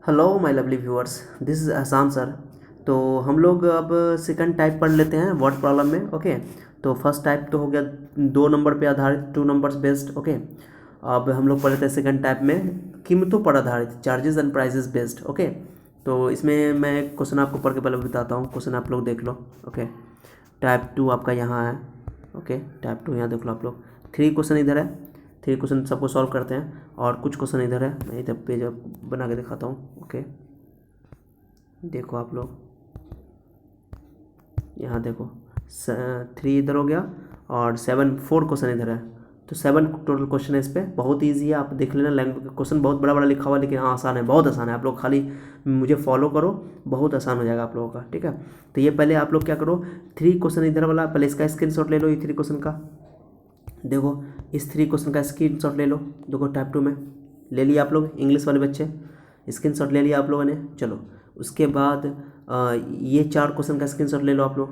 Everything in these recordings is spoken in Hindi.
Hello my lovely viewers, this is एहसान सर। तो हम लोग अब सेकंड टाइप पढ़ लेते हैं वर्ड प्रॉब्लम में। ओके, तो फर्स्ट टाइप तो हो गया 2 नंबर पे आधारित, 2 नंबर्स बेस्ड। ओके, अब हम लोग पढ़ लेते हैं सेकंड टाइप में कीमतों पर आधारित, charges and prices based. Okay, तो इसमें मैं क्वेश्चन आपको पढ़ के पहले बताता हूँ। क्वेश्चन आप लोग देख लो। ओके, टाइप 2 आपका यहाँ है। ओके, टाइप 2 यहाँ देख लो आप लोग। 3 क्वेश्चन इधर है, 3 क्वेश्चन सबको सॉल्व करते हैं और कुछ क्वेश्चन इधर है। मैं इधर पेज बना के दिखाता हूँ। ओके, देखो आप लोग यहाँ देखो, 3 इधर हो गया और 4 क्वेश्चन इधर है। तो 7 टोटल क्वेश्चन है इस पर। बहुत ईजी है, आप देख लेना। लैंग्वेज क्वेश्चन बहुत बड़ा बड़ा लिखा हुआ है, लेकिन हाँ आसान है, बहुत आसान है। आप लोग खाली मुझे फॉलो करो, बहुत आसान हो जाएगा आप लोगों का। ठीक है, तो ये पहले आप लोग क्या करो, 3 क्वेश्चन इधर वाला पहले इसका स्क्रीनशॉट ले लो। ये 3 क्वेश्चन का देखो, इस 3 क्वेश्चन का स्क्रीनशॉट ले लो। देखो टाइप 2 में ले लिया आप लोग, इंग्लिश वाले बच्चे स्क्रीनशॉट ले लिया आप लोगों ने। चलो उसके बाद ये 4 क्वेश्चन का स्क्रीनशॉट ले लो आप लोग।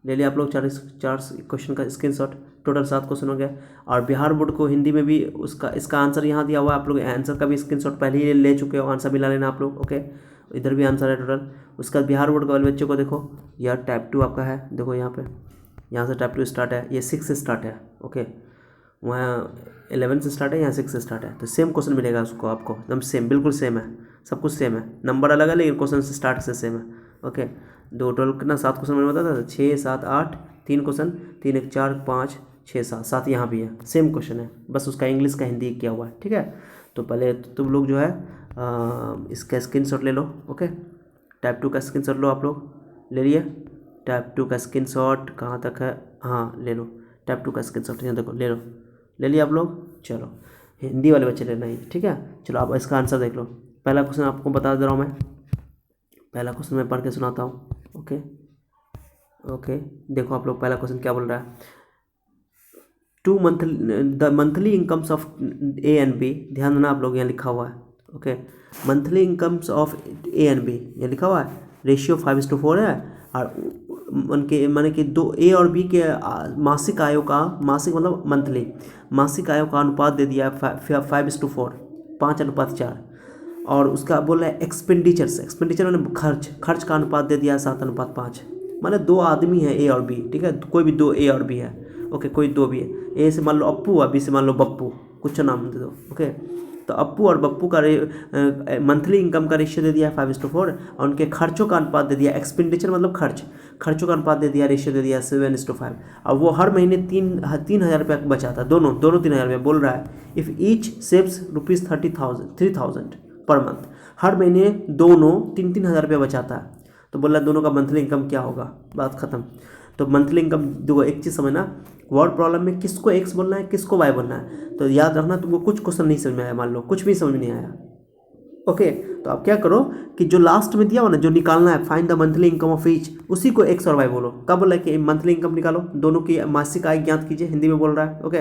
ले लिया आप लोग 4 क्वेश्चन का स्क्रीनशॉट। टोटल 7 क्वेश्चन हो गया। और बिहार बोर्ड को हिंदी में भी उसका इसका आंसर यहाँ दिया हुआ है। आप लोग आंसर का भी स्क्रीनशॉट पहले ही ले चुके हो, आंसर भी ला लेना आप लोग। ओके, इधर भी आंसर है टोटल। उसका बिहार बोर्ड के वाले बच्चों को देखो, यह टाइप 2 आपका है। देखो यहाँ पे, यहाँ से टाइप 2 स्टार्ट है, ये 6 से स्टार्ट है। ओके, वहाँ 11 से स्टार्ट है, यहाँ 6 से स्टार्ट है। तो सेम क्वेश्चन मिलेगा उसको आपको, एकदम सेम, बिल्कुल सेम है, सब कुछ सेम है। नंबर अलग है लेकिन क्वेश्चन से स्टार्ट से सेम है। ओके, दो टोटल कितना 7 क्वेश्चन मैंने बताया था, 6 7 8, 3 क्वेश्चन, 3 1 4 5 6 7, 7 यहाँ भी है, सेम क्वेश्चन है, बस उसका इंग्लिश का हिंदी किया हुआ है। ठीक है, तो पहले तुम लोग जो है इसका स्क्रीनशॉट ले लो। ओके, टाइप 2 का स्क्रीनशॉट लो आप लोग। ले लिए टाइप 2 का स्क्रीनशॉट, कहाँ तक है, हाँ ले लो टाइप 2 का स्क्रीनशॉट, यहाँ देखो ले लो, ले लिया आप लोग। चलो हिंदी वाले बच्चे लेना ही, ठीक है। चलो अब इसका आंसर देख लो। पहला क्वेश्चन आपको बता दे रहा हूँ मैं, पहला क्वेश्चन मैं पढ़ के सुनाता हूँ। ओके ओके, देखो आप लोग पहला क्वेश्चन क्या बोल रहा है। The monthly incomes of A and B, ध्यान देना आप लोग, यहाँ लिखा हुआ है। Okay, monthly incomes of A and B, ये लिखा हुआ है। रेशियो 5:4 है। और उनके माने कि दो ए और बी के मासिक आयों का, मासिक मतलब मंथली, मासिक आयों का अनुपात दे दिया 5:4, 5:4। और उसका बोल रहा है एक्सपेंडिचर्स, एक्सपेंडिचर मैंने खर्च, खर्च का अनुपात दे दिया 7:5। माने 2 आदमी है ए और बी, ठीक है, कोई भी 2 ए और बी है। ओके, कोई 2 भी है, ए से मान लो अप्पू और बी से मान लो बप्पू, कुछ नाम दे दो। ओके, तो अप्पू और बप्पू का मंथली इनकम का रेशियो दे दिया है 5:4, और उनके खर्चों का अनुपात दे दिया, एक्सपेंडिचर मतलब खर्च, खर्चों का अनुपात दे दिया, रेशियो दे दिया 7:5। और वो हर महीने 3,000 रुपया बचाता है, दोनों 3,000 रुपया बोल रहा है। If each saves ₹30,000 per month, हर महीने दोनों 3,000 रुपया बचाता है। तो बोल रहा है दोनों का मंथली इनकम क्या होगा, बात खत्म। तो मंथली इनकम देखो, एक चीज़ समझना, वर्ड प्रॉब्लम में किसको एक्स बोलना है, किसको वाई बोलना है। तो याद रखना, तुमको कुछ क्वेश्चन नहीं समझ में आया, मान लो कुछ भी समझ में नहीं आया। ओके, तो आप क्या करो कि जो लास्ट में दिया हुआ ना, जो निकालना है, find the monthly income of each, उसी को एक्स और वाई बोलो। कब बोला है कि मंथली इनकम निकालो, दोनों की मासिक आय ज्ञात कीजिए, हिंदी में बोल रहा है। ओके,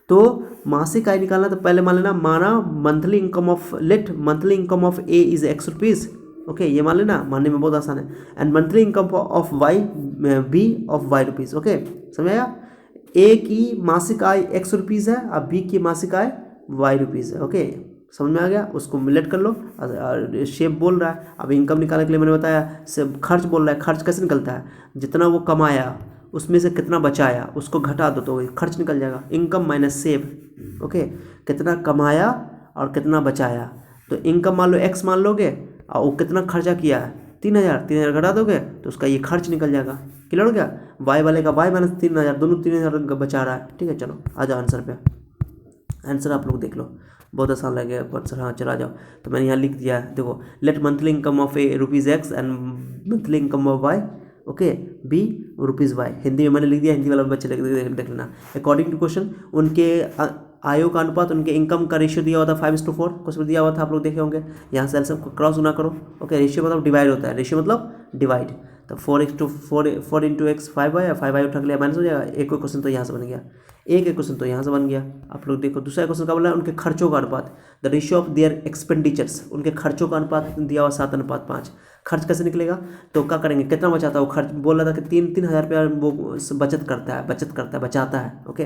तो मासिक आय निकालना, तो पहले मान लेना, माना monthly income of, let monthly income of A is X rupees. Okay, ये मान लेना, मानने में बहुत आसान है। And monthly income of Y, B of Y rupees. Okay, समझ आया। ए की मासिक आय X रुपीज़ है, अब बी की मासिक आय वाई रुपीज़ है। ओके, समझ में आ गया, उसको मिलेट कर लो। शेप बोल रहा है, अब इनकम निकालने के लिए मैंने बताया, सिर्फ खर्च बोल रहा है। खर्च कैसे निकलता है, जितना वो कमाया उसमें से कितना बचाया उसको घटा दो तो खर्च निकल जाएगा। Income minus save. ओके, कितना कमाया और कितना बचाया। तो इनकम मान लो एक्स मान लोगे, और वो कितना खर्चा किया है 3,000 घटा दोगे तो उसका ये खर्च निकल जाएगा। क्लियर हो गया। वाई वाले का वाई माइनस 3,000, दोनों 3,000 बचा रहा है। ठीक है, चलो आ जाओ आंसर पे। आंसर आप लोग देख लो, बहुत आसान लगेगा आंसर। हाँ चला जाओ, तो मैंने यहाँ लिख दिया है, देखो, let monthly income of A ₹X and monthly income of Y, okay, B ₹Y। Hindi में मैंने लिख दिया, हिंदी वाला बच्चे देख लेना। अकॉर्डिंग टू क्वेश्चन, उनके आयों का अनुपात, उनके इनकम का रेशियो दिया हुआ था 5:4, क्वेश्चन दिया हुआ था, आप लोग देखे होंगे। यहाँ से सब क्रॉस गुना करो। ओके, रेशियो मतलब डिवाइड होता है, रेशियो मतलब डिवाइड। तो 4 इंटू एक्स 5y, 5y उठा के लिया माइनस हो जाएगा। एक क्वेश्चन तो यहाँ से बन गया, एक क्वेश्चन तो यहाँ से बन गया। आप लोग देखो, दूसरा क्वेश्चन का बोला है उनके खर्चों का अनुपात, the ratio of their expenditures, उनके खर्चों का अनुपात दिया हुआ 7:5। खर्च कैसे निकलेगा, तो क्या करेंगे, कितना बचाता है वो खर्च, बोल रहा था कि 3,000 रुपया वो बचत करता है, बचाता है। ओके,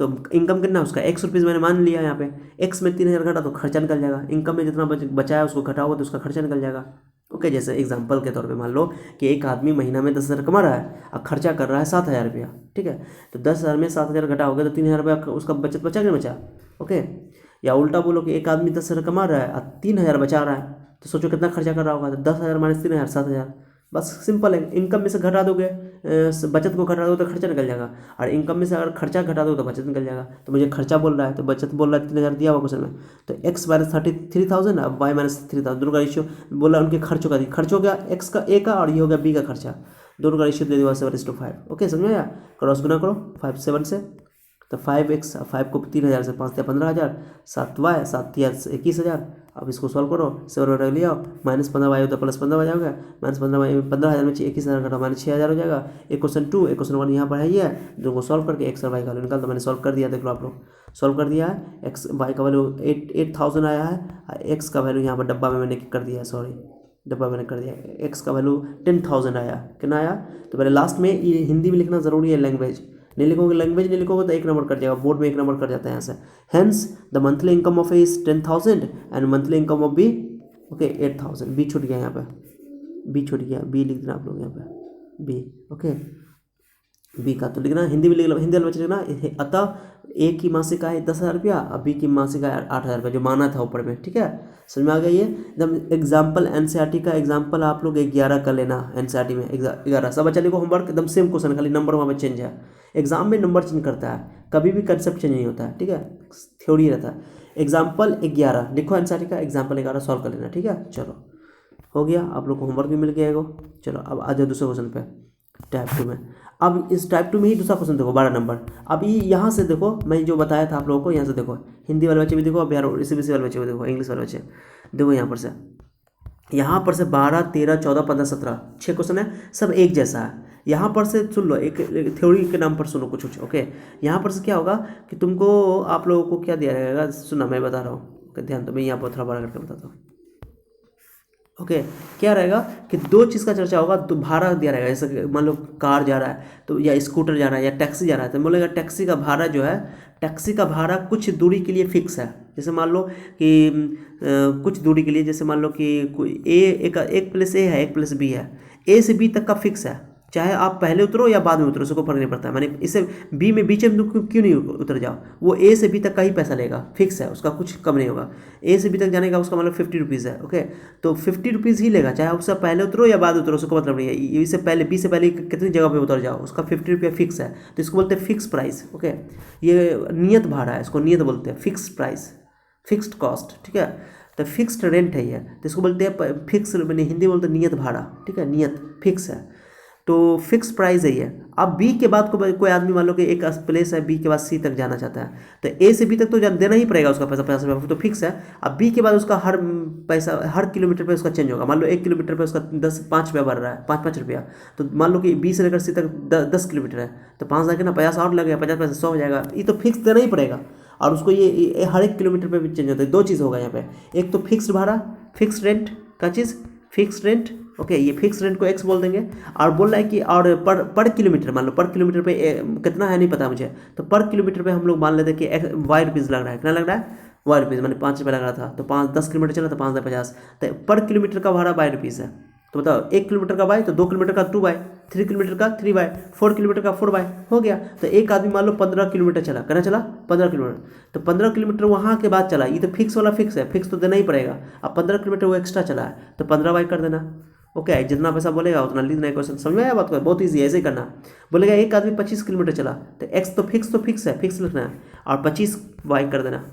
तो इनकम कितना है उसका ₹X मैंने मान लिया यहाँ पे, एक्स में 3000 घटा तो खर्चा निकल जाएगा, इनकम में जितना बचा है उसको घटाओगे तो उसका खर्चा निकल जाएगा। ओके, जैसे एग्जांपल के तौर पे मान लो कि एक आदमी महीना में 10,000 कमा रहा है और खर्चा कर रहा है 7,000 रुपया, ठीक है, तो 10,000 में 7,000 घटाओगे तो 3,000 रुपया उसका बचत बचा कि नहीं बचा। ओके, या उल्टा बोलो कि एक आदमी 10,000 कमा रहा है और 3,000 बचा रहा है, तो सोचो कितना खर्चा कर रहा होगा, तो 10,000 माइनस 3,000 7,000। बस सिंपल है, इनकम में से घटा दोगे, बचत को घटा दो तो खर्चा निकल जाएगा, और इनकम में से अगर खर्चा घटा दो तो बचत निकल जाएगा। तो मुझे खर्चा बोल रहा है तो बचत बोल रहा है 3,000 दिया हुआ क्वेश्चन में, तो x माइनस 33,000 अब y माइनस 3,000, दोनों का रेशियो बोला उनके खर्चों का, खर्च हो गया x का a का और ये हो गया b का खर्चा, दोनों का रेशियो दे दिया 7:5। ओके, समझ में आया। क्रॉस गुना करो 5 7 से, तो 5x 5 को 3,000 से 5 दिया 15,000, 7y 7 दिया 21,000। अब इसको सॉल्व करो, 7 ले आओ, -15y होता प्लस 15 हो जाएगा, -15y 15,000 में 21,000 घटा -6,000 हो जाएगा। एक क्वेश्चन 2 एक क्वेश्चन 1 यहाँ पर है ही है, जो को सॉल्व करके x और y का वैल्यू निकाल, तो मैंने सॉल्व कर दिया, देख लो आप लोग सॉल्व कर दिया है। x y का वैल्यू 8,000 आया है, x का वैल्यू यहाँ पर डब्बा में मैंने कर दिया है, सॉरी डब्बा मैंने कर दिया, x का वैल्यू 10,000 आया, कितना आया। तो पहले लास्ट में ये हिंदी में लिखना ज़रूरी है, लैंग्वेज नहीं लिखोगे, लैंग्वेज नहीं लिखोगे तो 1 नंबर कट जाएगा, बोर्ड में 1 नंबर कट जाता है यहाँ से। Hence the monthly income of A is 10,000 and monthly income of B, okay 8,000। B छूट गया यहाँ पे, बी छूट गया, बी लिख देना आप लोग यहाँ पे बी। ओके, बी का तो लिखना हिंदी में लिख लो, हिंदी में लिखना। अतः ए की मासिक आय 10,000 रुपया और बी की मासिक आय 8,000 रुपया, जो माना था ऊपर में, ठीक है, समझ में आ गया। ये एकदम एग्जाम्पल एनसीईआरटी का एग्जाम्पल आप लोग 11 का लेना, एनसीईआरटी में 11 सब बच्चा लिखो, होमवर्क एकदम सेम क्वेश्चन, खाली नंबर वहाँ पे चेंज है। एग्जाम में नंबर चेंज करता है, कभी भी कंसेप्ट चेंज नहीं होता है, ठीक है, थ्योरी रहता है। एग्जाम्पल 11 लिखो, एनसीईआरटी का एग्जाम्पल 11 सॉल्व कर लेना, ठीक है। चलो हो गया, आप लोग को होमवर्क भी मिल गया है। चलो अब आ जाओ दूसरे क्वेश्चन पे, टाइप 2 में। अब इस टाइप 2 में ही दूसरा क्वेश्चन देखो, 12 नंबर। अब ये यहाँ से देखो, मैं जो बताया था आप लोगों को, यहाँ से देखो, हिंदी वाले बच्चे भी देखो, अब यार सीबीएसई वाले बच्चे भी देखो, इंग्लिश वाले बच्चे देखो, यहाँ पर से 12 13 14 15 17 6 क्वेश्चन है, सब एक जैसा है। यहाँ पर से सुन लो, एक थ्योरी के नाम पर सुनो कुछ। ओके, यहाँ पर से क्या होगा कि तुमको आप लोगों को क्या दिया रहेगा, सुना मैं बता रहा हूँ, ध्यान तो मैं यहाँ पर थोड़ा बड़ा करके बताता हूँ। ओके, क्या रहेगा कि दो चीज़ का चर्चा होगा, तो भाड़ा दिया रहेगा, जैसे मान लो कार जा रहा है तो, या स्कूटर जा रहा है, या टैक्सी जा रहा है, तो बोलेगा टैक्सी का भाड़ा जो है, टैक्सी का भाड़ा कुछ दूरी के लिए फिक्स है। जैसे मान लो कि कुछ दूरी के लिए, जैसे मान लो कि कोई एक प्लेस ए है, एक प्लेस बी है, ए से बी तक का फिक्स है, चाहे आप पहले उतरो या बाद में उतरो, उसको फर्क नहीं पड़ता है। मैंने इसे बी में बीच में क्यों नहीं उतर जाओ, वो ए से बी तक का ही पैसा लेगा, फिक्स है, उसका कुछ कम नहीं होगा। ए से बी तक जाने का उसका मतलब 50 रुपीज़ है। ओके, तो 50 रुपीज़ ही लेगा, चाहे उससे पहले उतरो या बाद उतरो, उसको मतलब नहीं है। इससे पहले बी से पहले कितनी जगह पे उतर जाओ, उसका 50 रुपया फिक्स है, तो इसको बोलते हैं फिक्स प्राइस। ओके, ये नियत भाड़ा है, इसको नियत बोलते हैं, फिक्स प्राइस, फिक्स्ड कॉस्ट, ठीक है। तो फिक्स्ड रेंट है ये, तो इसको बोलते हैं फिक्स, मैंने हिंदी बोलते हैं नियत भाड़ा, ठीक है, नियत फिक्स है, तो फिक्स प्राइस है ये। अब बी के बाद कोई आदमी मान लो कि एक प्लेस है, बी के बाद सी तक जाना चाहता है, तो ए से बी तक तो देना ही पड़ेगा उसका पैसा, 50 रुपये तो फिक्स है। अब बी के बाद उसका हर पैसा हर किलोमीटर पे उसका चेंज होगा। मान लो 1 किलोमीटर पे उसका 5 रुपया बढ़ रहा है, 5 रुपया, तो मान लो कि बी से लेकर सी तक 10 किलोमीटर है, तो 5 लगे ना, 50 और लगेगा, 50 पैसा 100 हो जाएगा, ये तो फिक्स देना ही पड़ेगा। और उसको ये हर एक किलोमीटर पे भी चेंज होता है। दो चीज़ होगा यहाँ पे, एक तो फिक्स्ड भाड़ा, फिक्स रेंट का चीज़, फिक्स रेंट। ओके, ये फिक्स रेंट को एक्स बोल देंगे। और बोल रहा है कि और पर किलोमीटर, मान लो पर किलोमीटर पे कितना है नहीं पता मुझे, तो पर किलोमीटर पे हम लोग मान लेते हैं कि वाई रुपीज़ लग रहा है। कितना लग रहा है? वाई रुपीज़, मैंने 5 रुपये लग रहा था, तो 10 किलोमीटर चला तो 5 50, तो पर किलोमीटर का भाड़ा वाई रुपीज़ है। तो बताओ 1 किलोमीटर का वाई, तो 2 किलोमीटर का 2 वाई, 3 किलोमीटर का 3 वाई, 4 किलोमीटर का 4 वाई, हो गया। तो एक आदमी मान लो 15 किलोमीटर चला, कितना चला? 15 किलोमीटर, तो 15 किलोमीटर वहाँ के बाद चला, ये तो फिक्स वाला फिक्स है, फिक्स तो देना ही पड़ेगा। अब 15 किलोमीटर वो एक्स्ट्रा चला है, तो 15 वाई कर देना। ओके, जितना पैसा बोलेगा उतना लिखना है। क्वेश्चन समझ में आया बात को? बहुत ईजी है, ऐसे ही करना। बोलेगा एक आदमी 25 किलोमीटर चला, तो एक्स तो फिक्स है, फिक्स लिखना है, और 25 वाई कर देना,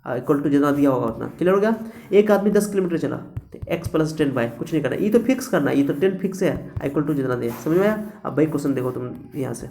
इक्वल टू जितना दिया होगा उतना। क्लियर हो गया? एक आदमी 10 किलोमीटर चला, तो एक्स प्लस 10 वाई, कुछ नहीं करना, ये तो फिक्स करना, ये तो 10 फिक्स है, इक्वल टू जितना दिया। समझ में आया? अब भाई क्वेश्चन देखो तुम यहाँ से,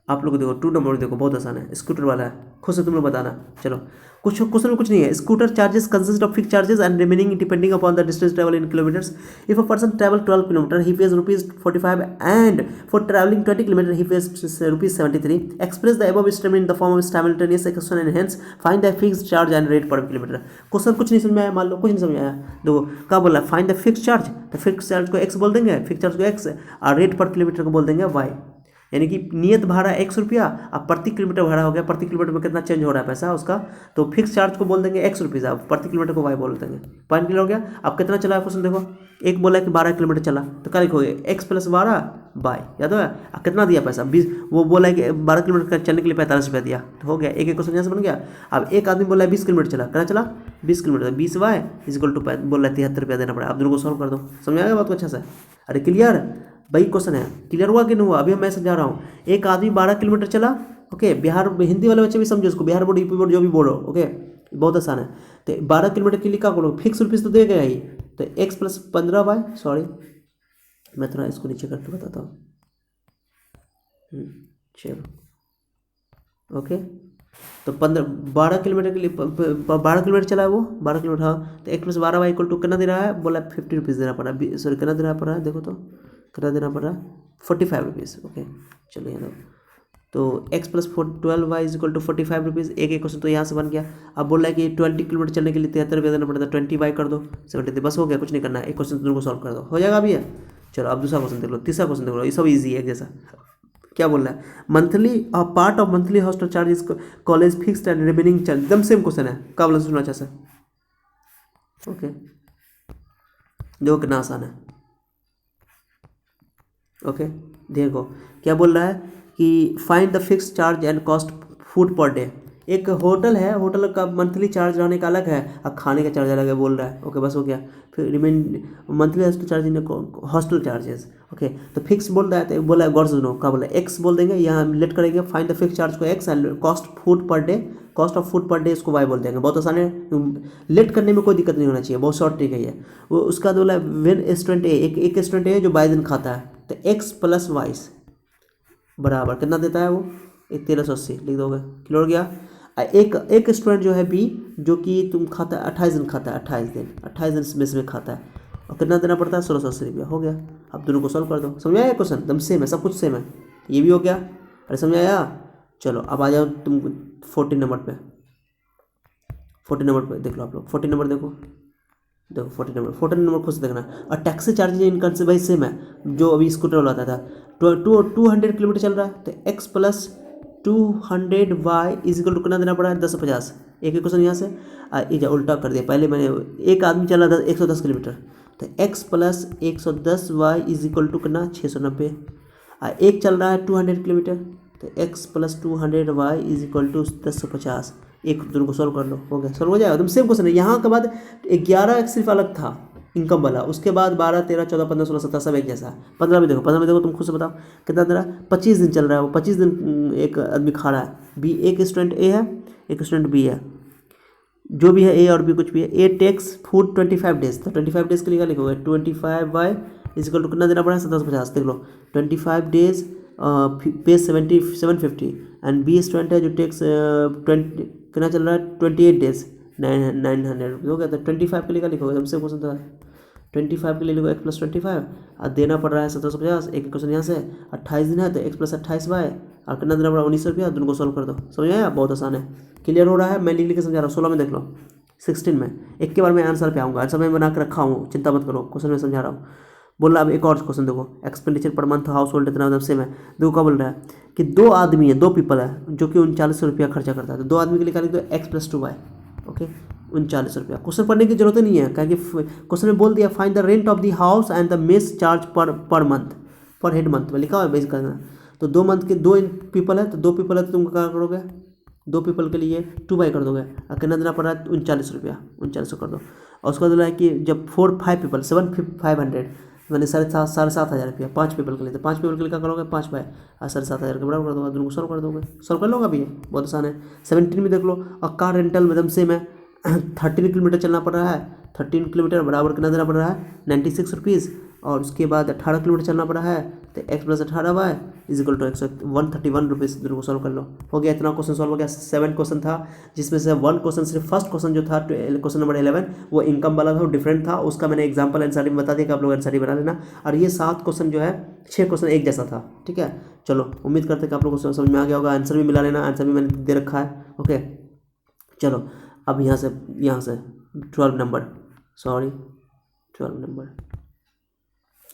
आप लोग देखो 2 नंबर देखो, बहुत आसान है, स्कूटर वाला है, खुद से तुम लोग बताना। चलो कुछ क्वेश्चन में कुछ नहीं है। Scooter charges consist of fix charges and remaining depending upon the distance travel in kilometres. If a person travel 12 kilometre he page ₹45 and for travelling 20 kilometre he page ₹73। Express the above statement in the form of simultaneous equation and hence find the fix charge and rate पर किलोमीटर। क्वेश्चन कुछ नहीं समझ में आया, मान लो कुछ नहीं समझ में आया, देखो क्या बोला, फाइंड द फिक्स चार्ज, तो फिक्स चार्ज को एक्स बोल देंगे, फिक्स चार्ज को एक्स, और रेट पर किलोमीटर को बोल देंगे वाई। यानी कि नियत भाड़ा 100 रुपया, अब प्रति किलोमीटर भाड़ा हो गया, प्रति किलोमीटर में कितना चेंज हो रहा है पैसा उसका, तो फिक्स चार्ज को बोल देंगे 100 रुपीज़, आप प्रति किलोमीटर को वाई बोल देंगे। पॉइंट क्लियर हो गया। अब कितना चला है क्वेश्चन देखो, एक बोला है कि 12 किलोमीटर चला, तो क्या लिखोगे x + 12 बाई, याद है कितना दिया पैसा 20, वो बोला है कि 12 किलोमीटर चलने के लिए 45 रुपया दिया, तो हो गया एक क्वेश्चन यहाँ से बन गया। अब एक आदमी बोला है 20 किलोमीटर चला, कितना चला 20 किलोमीटर, 20 वाई इक्वल टू बोल रहा है 73 रुपया देना पड़ा। आप दोनों को सॉल्व कर दो, समझ आएगा बात को अच्छा से। अरे क्लियर, वही क्वेश्चन है, क्लियर हुआ कि नहीं हुआ, अभी मैं समझा रहा हूँ। एक आदमी 12 किलोमीटर चला, ओके, बिहार हिंदी वाले बच्चे भी समझो उसको, बिहार बोर्ड यूपी बोर्ड जो भी बोलो, ओके, बहुत आसान है। तो 12 किलोमीटर के लिए क्या करो, फिक्स रुपीज़ तो देगा ही, तो x + 15 बाई, सॉरी मैं थोड़ा इसको नीचे करके बताता हूँ, चलो ओके। तो 12 किलोमीटर के लिए 12 किलोमीटर चला है वो, 12 किलोमीटर, हाँ, तो 1 + 12 वाई इक्वल टू कितना दे रहा है, बोला 50 रुपीज़ देना पड़ा, सॉरी कितना देना पड़ रहा है, देखो तो कितना देना पड़ रहा है 45 रुपीज़, ओके। चलो यहाँ तो x + 12 Y equal to 45 rupees, एक क्वेश्चन तो यहाँ से बन गया। अब बोल रहा है कि 20 किलोमीटर चलने के लिए 73 रुपया देना पड़ता है, 20 वाई कर दो 73, बस हो गया, कुछ नहीं करना है, एक क्वेश्चन तुमको सॉल्व कर दो, हो जाएगा अभी है। चलो अब दूसरा क्वेश्चन देख लो, तीसरा क्वेश्चन देख लो, ये सब ईजी है जैसा। क्या बोल रहा है, monthly part of monthly hostel charge college fixed and remaining charge, एकदम सेम क्वेश्चन है, क्या बोला सुनना अच्छा सा, ओके, देखो कितना आसान है, ओके। देखो क्या बोल रहा है कि find the fix charge and cost food per day. एक होटल है, होटल का मंथली चार्ज रहने का अलग है और खाने का चार्ज अलग है बोल रहा है, ओके बस हो गया। फिर remain monthly hostel charge in hostel charges, okay, तो फिक्स बोल रहा है, तो बोला है गौर से सुनो, क्या बोला है एक्स बोल देंगे, यहाँ लेट करेंगे, फाइंड द फिक्स चार्ज को x and cost food per day, cost of food per day इसको वाई बोल देंगे, बहुत आसान है, लेट करने में कोई दिक्कत नहीं होना चाहिए, बहुत शॉर्ट ट्रिक है ये। वो उसका बोला वेन स्टूडेंट ए, एक स्टूडेंट ए जो 22 दिन खाता है, तो x + 22 बराबर कितना देता है वो 1380, लिख दोगे, क्लियर हो गया। एक स्टूडेंट जो है बी, जो कि तुम खाता है 28 दिन खाता है, 28 दिन में खाता है, और कितना देना पड़ता है 1680 रुपया, हो गया। अब दोनों को सॉल्व कर दो, समझ आया क्वेश्चन, एकदम सेम है, सब कुछ सेम है, ये भी हो गया, अरे समझ आया। चलो अब आ जाओ तुम 14 नंबर पे, 14 नंबर पे देख लो आप लोग, 14 नंबर देखो 14 नंबर खुद से देखना। और टैक्सी चार्जेज इनकम से भाई सेम है, जो अभी स्कूटर वाला आता था, 200 किलोमीटर चल रहा है, तो x + 200 वाई इक्वल टू कितना देना पड़ा है 1050, एक क्वेश्चन यहाँ से ये उल्टा कर दिया, पहले मैंने एक आदमी चला 110 किलोमीटर, तो x + 110 वाई इक्वल टू कितना 690, एक चल रहा है 200 किलोमीटर, तो x + 200 वाई इक्वल टू 1050, एक दोनों को सॉल्व कर लो, हो गया, सॉल्व हो जाएगा, एकदम सेम क्वेश्चन है। यहाँ के बाद 11 सिर्फ अलग था इनकम वाला, उसके बाद 12, 13, 14, 15, 16, 17 सब एक जैसा। 15 में देखो तुम खुद से बताओ कितना दे रहा है, 25 दिन चल रहा है वो, 25 दिन एक आदमी खा रहा है, बी एक स्टूडेंट ए है, एक स्टूडेंट बी है, जो भी है ए और बी कुछ भी है, ए टेक्स फूड 25 डेज, तो 25 डेज के लिए क्या लिखोगे 25 वाई इक्वल टू कितना देना पड़ा है 750, देख लो 25 डेज पे 750, एंड बी स्टूडेंट है जो टेक्स 20 कितना चल रहा है 28 डेज 900 रुपये, हो गया। तो 25 के लिए क्या लिखोगे, हमसे क्वेश्चन था 25 के लिए लिखो x + 25 और देना पड़ रहा है 750, एक क्वेश्चन यहाँ से 28 दिन है, तो x + 28 वाई और कितना देना पड़ा 1900 रुपया, दोनों को सॉल्व कर दो, समझ आया, बहुत आसान है, क्लियर हो रहा है, मैं लिख के समझा रहा हूँ। 16 में देख लो, 16 में एक के बार मैं आंसर पे आऊँगा, आंसर मैं बना के रखा हूँ, चिंता मत करो, क्वेश्चन में समझा रहा हूँ। बोल रहा अब एक और क्वेश्चन देखो, expenditure per month house hold इतना मतलब सेम है, देखो क्या बोल रहा है कि 2 आदमी है, 2 पीपल है जो कि 39 रुपया खर्चा करता है, तो 2 आदमी के लिए क्या लिख दो x + 2 वाई, ओके 39 रुपया। क्वेश्चन पढ़ने की जरूरत नहीं है, क्योंकि क्वेश्चन में बोल दिया find the rent of the house and the mess charge per month, पर हेड मंथ में लिखा हुआ है बेस करना। तो 2 मंथ के 2 पीपल है, तो 2 पीपल है तो तुम क्या करोगे, 2 पीपल के लिए 2 बाई कर दोगे, और कितना देना पड़ रहा है 39 रुपया, 3900 कर दो। और उसका बोला है कि जब 5 पीपल 500 मैंने 7,500 रुपया 5 पीपल के लिए, तो 5 पीपल के लिए क्या करोगे 5 बाई और 7,500 के बराबर कर दोगे, दोनों को सॉल्व कर दोगे, सॉल्व कर लोगे, अभी ये बहुत आसान है। 17 में देख लो, और कार रेंटल में एकदम सेम है, 13 किलोमीटर चलना पड़ रहा है, 13 किलोमीटर बराबर कितना देना पड़ रहा है 96 रुपीज़, और उसके बाद 18 किलोमीटर चलना पड़ा है, तो x + 18 Y equal to 131 rupees, दोनों को सॉल्व कर लो, हो गया, इतना क्वेश्चन सॉल्व हो गया। 7 क्वेश्चन था, जिसमें से 1 क्वेश्चन सिर्फ फर्स्ट क्वेश्चन जो था क्वेश्चन नंबर 11 वो इनकम वाला था, वो डिफरेंट था, उसका मैंने एग्जाम्पल एंसर भी बता दिया कि आप लोग एंसर बना लेना। और ये 7 क्वेश्चन जो है 6 क्वेश्चन एक जैसा था, ठीक है। चलो उम्मीद करते हैं कि आप लोगों को समझ में आ गया होगा, आंसर भी मिला लेना, आंसर भी मैंने दे रखा है, ओके। चलो अब यहाँ से 12 नंबर,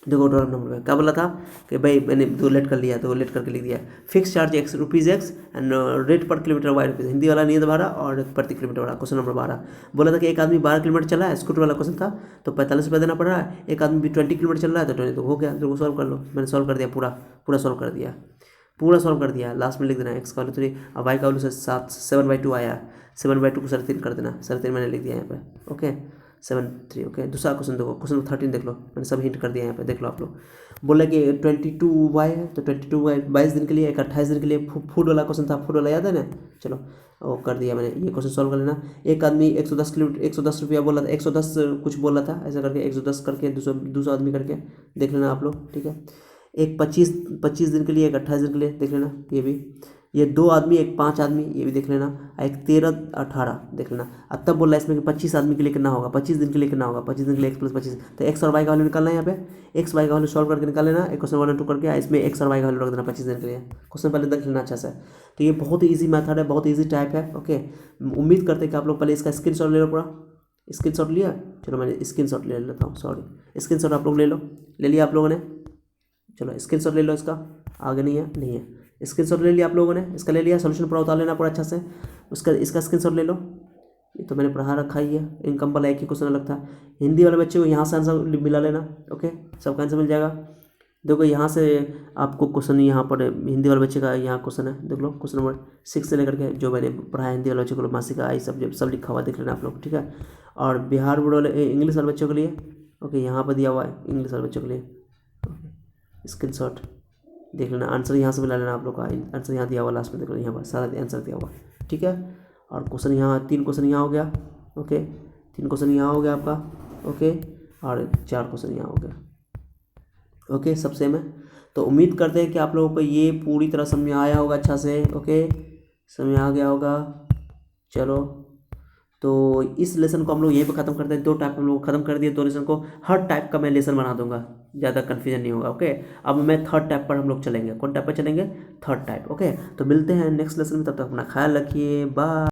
देखो डॉलर नंबर में क्या बोला था कि भाई मैंने दो लेट कर लिया, तो लेट करके लिख दिया। Fix charge x rupees x and rate पर किलोमीटर वाई रुपीज़, हिंदी वाला नियत भाड़ा और प्रति किलोमीटर भाड़ा। क्वेश्चन नंबर 12 बोला था कि एक आदमी 12 किलोमीटर चला है, स्कूटर वाला क्वेश्चन था, तो 45 रुपये देना पड़ रहा है। एक आदमी भी 20 किलोमीटर चल रहा है तो 20, तो हो गया। तो सॉल्व कर लो, मैंने सॉल्व कर दिया, पूरा सॉल्व कर दिया, पूरा सॉल्व कर दिया। लास्ट में लिख देना एक्स का वैल्यू 3 और वाई का वैल्यू से 7/2 आया, 7/2 को 3.5 कर देना, 3.5 मैंने लिख दिया यहाँ पे। ओके 7/3। ओके दूसरा क्वेश्चन देखो, क्वेश्चन 13 देख लो, मैंने सब हिंट कर दिया यहाँ पे, देख लो आप लोग। बोला कि 22y है, तो 22y 22 दिन के लिए, एक 28 दिन के लिए। फूड वाला क्वेश्चन था, फूड वाला याद है ना, चलो वो कर दिया मैंने। ये क्वेश्चन सॉल्व कर लेना। एक आदमी 110 किलोमीटर 110 रुपया बोला था, 110 कुछ बोला था, ऐसा करके 110 करके 200 आदमी करके देख लेना आप लोग, ठीक है। एक 25 दिन के लिए, एक 28 दिन के लिए देख लेना, ये भी। ये 2 आदमी, एक 5 आदमी, ये भी देख लेना। एक 13-18 देख लेना। अब तब बोल रहा है इसमें कि 25 आदमी के लिए कितना होगा, 25 दिन के लिए कितना होगा, 25 दिन के लिए x + 25, तो एक्स और वाई का वैल्यू निकालना है यहाँ पे। एक्स वाई का वैल्यू सॉल्व करके निकाल लेना, एक क्वेश्चन 1 और 2 करके, इसमें एक्स और वाई का वैल्यू रख देना 25 दिन के लिए। क्वेश्चन पहले देख लेना अच्छा से। तो ये बहुत ही ईजी मेथड है, बहुत ईजी टाइप है। ओके उम्मीद करते हैं कि आप लोग पहले इसका स्क्रीनशॉट ले लो, पूरा स्क्रीनशॉट लिया। चलो मैं स्क्रीनशॉट ले लेता हूँ, सॉरी स्क्रीनशॉट आप लोग ले लो, ले लिया आप लोगों ने। चलो स्क्रीनशॉट ले लो इसका, आगे नहीं है स्क्रीनशॉट ले लिया आप लोगों ने, इसका ले लिया। सोल्यूशन पूरा उतार लेना पूरा अच्छा से, उसका इसका स्क्रीनशॉट ले लो। ये तो मैंने पढ़ा रखा ही है, इनकम वाला एक ही क्वेश्चन अलग था। हिंदी वाले बच्चे को यहाँ से आंसर मिला लेना, ओके सबका आंसर मिल जाएगा। देखो यहाँ से आपको क्वेश्चन, यहाँ पर हिंदी वाले बच्चे का यहाँ क्वेश्चन है, देख लो क्वेश्चन नंबर 6 से लेकर के जो मैंने पढ़ाया हिंदी वाले बच्चे को, मासिक आई सब लिखा हुआ देख लेना आप लोग, ठीक है। और बिहार बोर्ड वाले इंग्लिश वाले बच्चों के लिए, ओके यहाँ पर दिया हुआ है इंग्लिश वाले बच्चों के लिए, स्क्रीनशॉट देख लेना। आंसर यहाँ से मिला लेना आप लोग का, आंसर यहाँ दिया हुआ लास्ट में, देखो यहाँ पर सारा आंसर दिया हुआ, ठीक है। और क्वेश्चन यहाँ 3 क्वेश्चन यहाँ हो गया, ओके 3 क्वेश्चन यहाँ हो गया आपका, ओके और 4 क्वेश्चन यहाँ हो गया, ओके सब सेम है। तो उम्मीद करते हैं कि आप लोगों को ये पूरी तरह समझ में आया होगा अच्छा से, ओके समझ में आ गया होगा। चलो तो इस लेसन को हम लोग यहीं पर ख़त्म करते हैं। 2 टाइप हम लोग ख़त्म कर दिए, 2 लेसन को। हर टाइप का मैं लेसन बना दूंगा, ज़्यादा कन्फ्यूजन नहीं होगा, ओके। अब मैं 3rd टाइप पर हम लोग चलेंगे। कौन टाइप पर चलेंगे? 3rd type, okay. तो मिलते हैं नेक्स्ट लेसन में, तब तक अपना ख्याल रखिए, बाय।